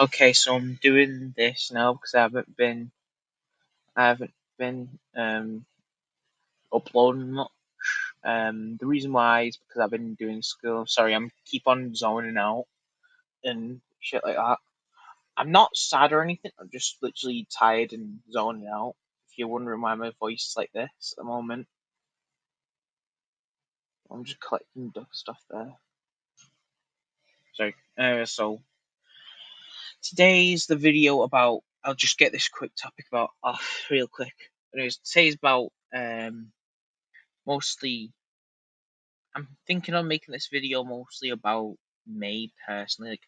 Okay, so I'm doing this now because I haven't been uploading much. The reason why is because I've been doing school. Sorry, I'm keep on zoning out and shit like that. I'm not sad or anything. I'm just literally tired and zoning out. If you're wondering why my voice is like this at the moment, I'm just collecting stuff there. Sorry. So today's the video about. I'll just get this quick topic about off real quick. Anyways, today's about mostly I'm thinking of making this video mostly about me personally, like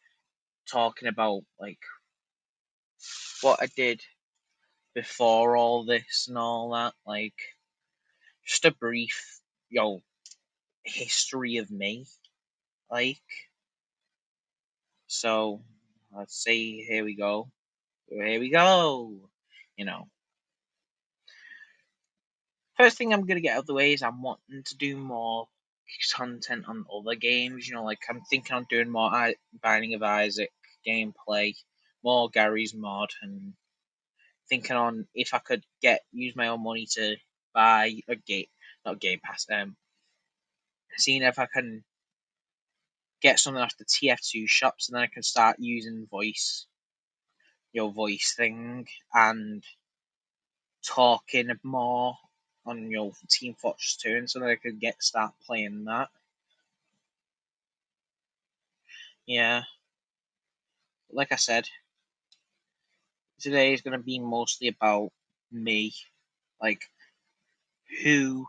talking about like what I did before all this and all that, like just a brief, history of me, like. So let's see. Here we go. Here we go. You know, first thing I'm gonna get out of the way is I'm wanting to do more content on other games. Like I'm thinking on doing more Binding of Isaac gameplay, more Garry's Mod, and thinking on if I could use my own money to buy a game, not Game Pass. Seeing if I can get something off the TF2 shops, and then I can start using voice thing, and talking more on Team Fortress 2, and so that I could start playing that. Yeah, like I said, today is going to be mostly about me, like who,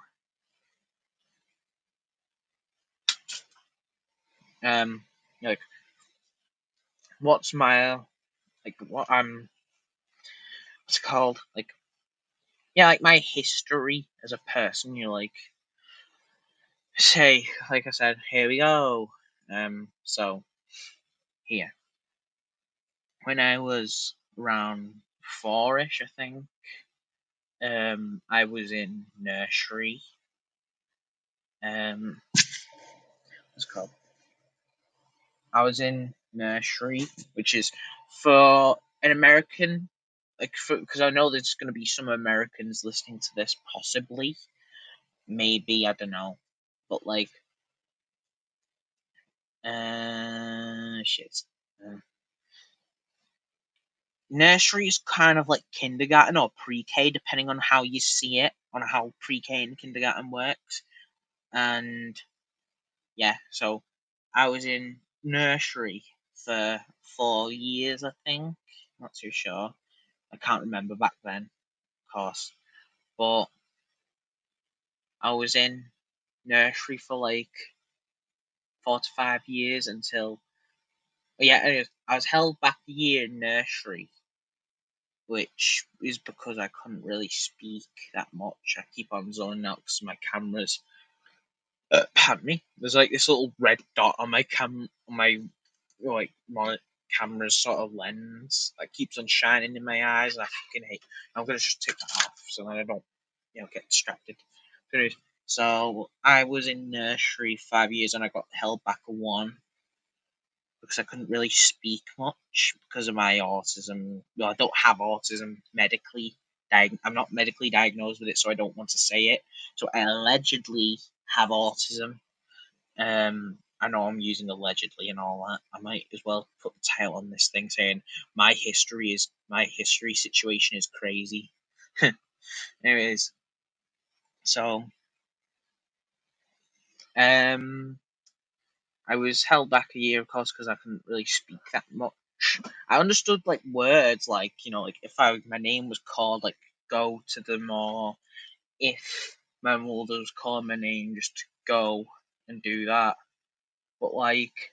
like what's my, like what I'm, what's it called, like like my history as a person. Like say, like I said, here we go. So here, when I was around four-ish, I think, I was in nursery. What's it called? I was in nursery, which is for an American, like, because I know there's going to be some Americans listening to this, possibly, maybe, I don't know, but like, shit. Nursery is kind of like kindergarten or pre-K, depending on how you see it, on how pre-K and kindergarten works. And yeah, so I was in nursery for 4 years, I think. Not too sure. I can't remember back then, of course. But I was in nursery for like 4 to 5 years until. Yeah, I was held back a year in nursery, which is because I couldn't really speak that much. I keep on zoning out because my cameras. Pardon me. There's like this little red dot on my my camera's sort of lens that keeps on shining in my eyes, and I fucking hate. I'm gonna just take that off so that I don't, get distracted. So I was in nursery 5 years, and I got held back a one because I couldn't really speak much because of my autism. Well, I don't have autism medically. I'm not medically diagnosed with it, so I don't want to say it. So I allegedly have autism. I know I'm using allegedly and all that. I might as well put the title on this thing saying my history situation is crazy. Anyways, so I was held back a year, of course, because I couldn't really speak that much. I understood like words, like like if my name was called, like go to them, or if my mother was calling my name, just to go and do that. But like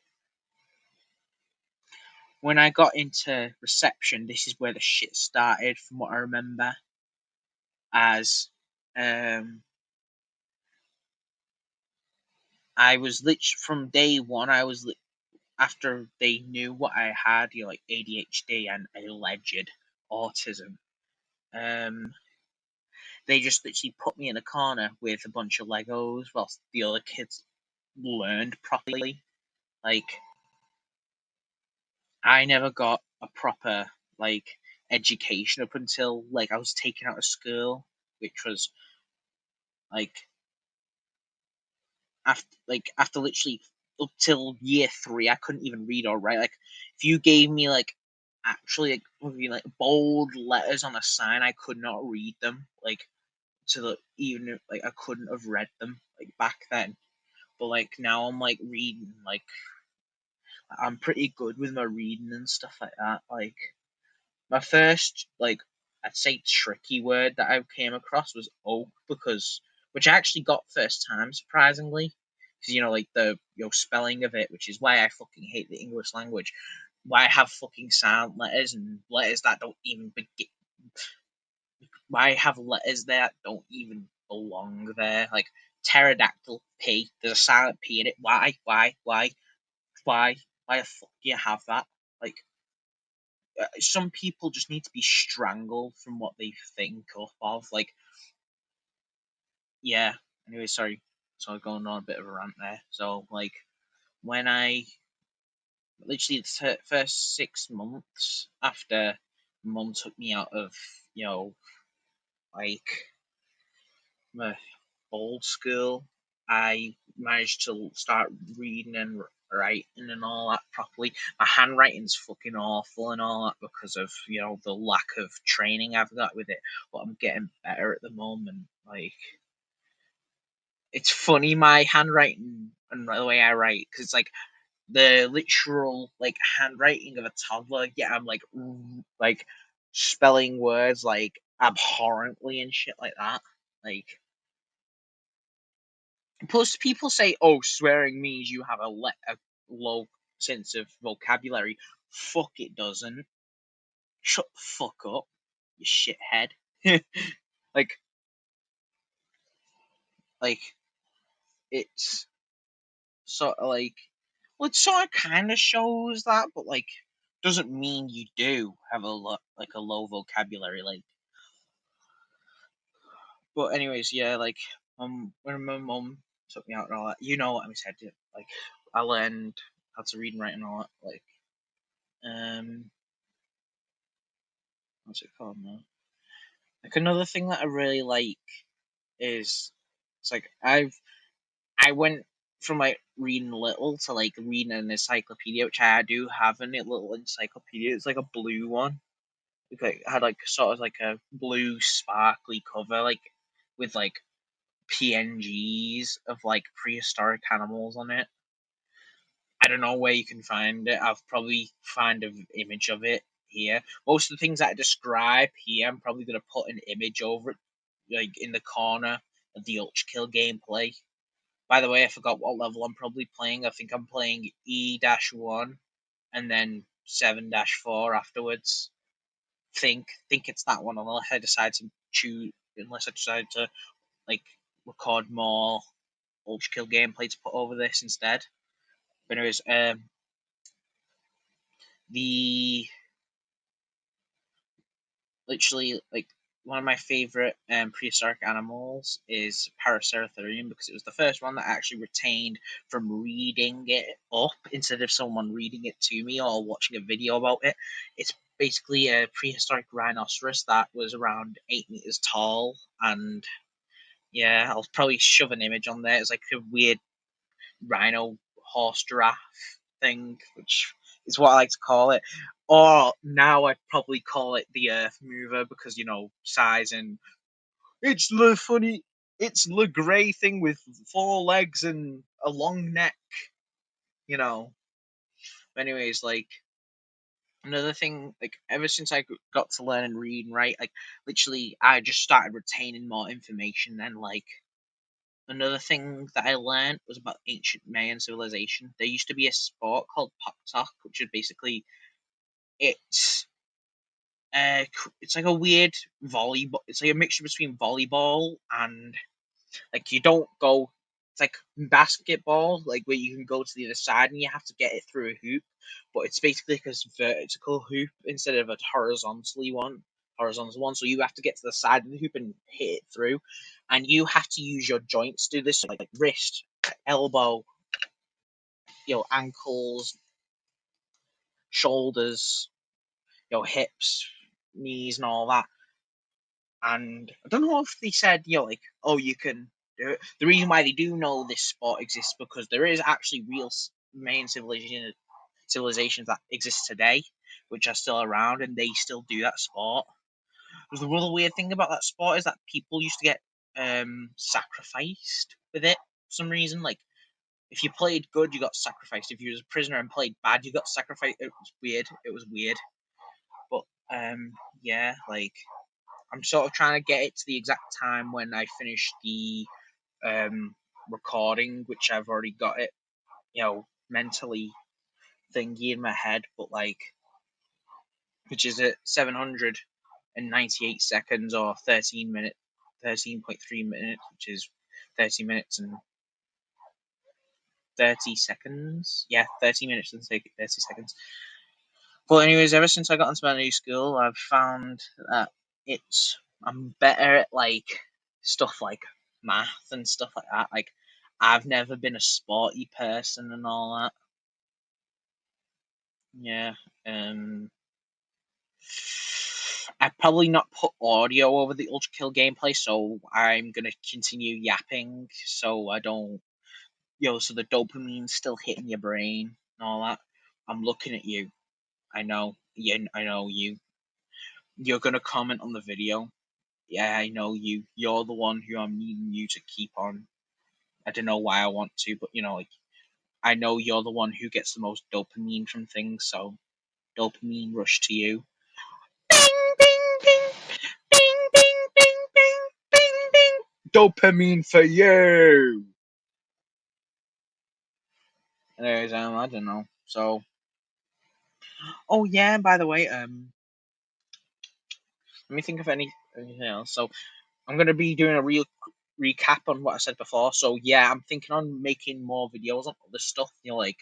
when I got into reception, this is where the shit started, from what I remember. As I was literally from day one, after they knew what I had, like ADHD and alleged autism. They just literally put me in a corner with a bunch of Legos whilst the other kids learned properly. Like, I never got a proper like education up until like I was taken out of school, which was like after literally up till year 3, I couldn't even read or write. Like if you gave me like actually like bold letters on a sign, I could not read them. Like to the even like I couldn't have read them like back then. But like now I'm like reading like I'm pretty good with my reading and stuff like that. Like my first like I'd say tricky word that I came across was oak because which I actually got first time surprisingly because like the spelling of it, which is why I fucking hate the English language. Why I have fucking silent letters and letters that don't even begin. Why I have letters there that don't even belong there? Like pterodactyl P. There's a silent P in it. Why? Why? Why the fuck do you have that? Like some people just need to be strangled from what they think up of. Like, yeah. Anyway, sorry. So I'm going on a bit of a rant there. So, like, when I literally the first 6 months after mum took me out of, like my old school, I managed to start reading and writing and all that properly. My handwriting's fucking awful and all that because of the lack of training I've got with it. But I'm getting better at the moment. Like it's funny my handwriting and the way I write because it's like the literal like handwriting of a toddler. Yeah, I'm like spelling words like abhorrently and shit like that. Like plus, people say, "Oh, swearing means you have a low sense of vocabulary." Fuck, it doesn't. Shut the fuck up, you shithead. like, like it's sort of like, well, it sort of kind of shows that, but like, doesn't mean you do have a low vocabulary. Like, but anyways, yeah, like, when my mum took me out and all that, you know what I said, like, I learned how to read and write and all that, like, what's it called now? Like another thing that I really like is it's like I went from like reading little to like reading an encyclopedia, which I do have a little encyclopedia. It's like a blue one. It like had like sort of like a blue sparkly cover, like with like PNGs of like prehistoric animals on it. I don't know where you can find it. I've probably find an image of it here. Most of the things that I describe here, I'm probably gonna put an image over it, like in the corner of the Ulchkill gameplay. By the way, I forgot what level I'm probably playing. I think I'm playing E-1 and then 7-4 afterwards. Think it's that one unless I decide to like record more Ulchkill gameplay to put over this instead. But anyways, the literally like one of my favorite prehistoric animals is Paraceratherium because it was the first one that I actually retained from reading it up instead of someone reading it to me or watching a video about it. It's basically a prehistoric rhinoceros that was around 8 meters tall, and yeah, I'll probably shove an image on there. It's like a weird rhino horse giraffe thing, which is what I like to call it. Or now I'd probably call it the Earth Mover because size and it's the grey thing with 4 legs and a long neck. You know. But anyways, like another thing, like ever since I got to learn and read and write, like literally I just started retaining more information and like another thing that I learned was about ancient Mayan civilization. There used to be a sport called Poktok, which is basically it's it's like a weird volleyball. It's like a mixture between volleyball and like you don't go. It's like basketball, like where you can go to the other side and you have to get it through a hoop, but it's basically like a vertical hoop instead of a horizontal one. So you have to get to the side of the hoop and hit it through, and you have to use your joints to do this, like wrist, elbow, ankles, shoulders, hips, knees, and all that. And I don't know if they said, like, oh, you can do it. The reason why they do know this sport exists because there is actually real main civilizations that exist today, which are still around, and they still do that sport. The real weird thing about that sport is that people used to get sacrificed with it for some reason. Like, if you played good, you got sacrificed. If you was a prisoner and played bad, you got sacrificed. It was weird. But yeah, like, I'm sort of trying to get it to the exact time when I finish the recording, which I've already got it, mentally thingy in my head, but like, which is at 798 seconds or 13.3 minutes, which is 30 minutes and 30 seconds. Yeah, 30 minutes and 30 seconds. But anyways, ever since I got into my new school, I've found that I'm better at like stuff like math and stuff like that. Like, I've never been a sporty person and all that. Yeah. I've probably not put audio over the Ultra Kill gameplay, so I'm gonna continue yapping so I don't, so the dopamine's still hitting your brain and all that. I'm looking at you. I know. Yeah, I know you. You're gonna comment on the video. Yeah, I know you. You're the one who I'm needing you to keep on. I don't know why I want to, but like, I know you're the one who gets the most dopamine from things, so dopamine rush to you. Bing, bing, bing, bing, bing, bing, bing, bing, bing. Dopamine for you. Anyways, I don't know. So, oh yeah, by the way, let me think of anything else. So, I'm gonna be doing a real recap on what I said before. So yeah, I'm thinking on making more videos on other stuff. Like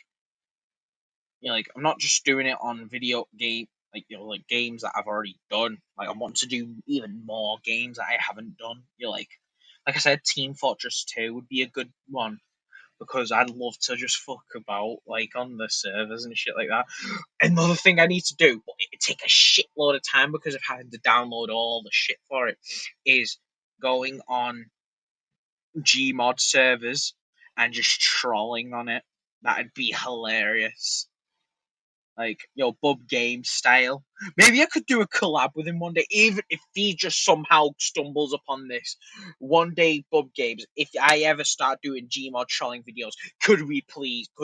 I'm not just doing it on video game, like like games that I've already done. Like I want to do even more games that I haven't done. Like I said, Team Fortress 2 would be a good one because I'd love to just fuck about like on the servers and shit like that. Another thing I need to do, but it take a shitload of time because of having to download all the shit for it, is going on Gmod servers and just trolling on it. That'd be hilarious. Like, Bub Games style. Maybe I could do a collab with him one day, even if he just somehow stumbles upon this. One day, Bub Games, if I ever start doing Gmod trolling videos, could we please,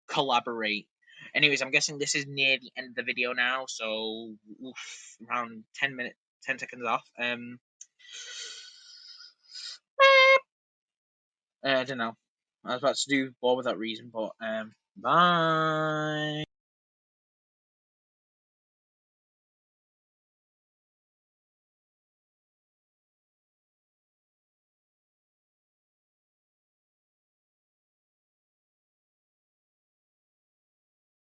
collaborate? Anyways, I'm guessing this is near the end of the video now, so around 10 seconds off. I don't know. I was about to do War Without Reason, but bye.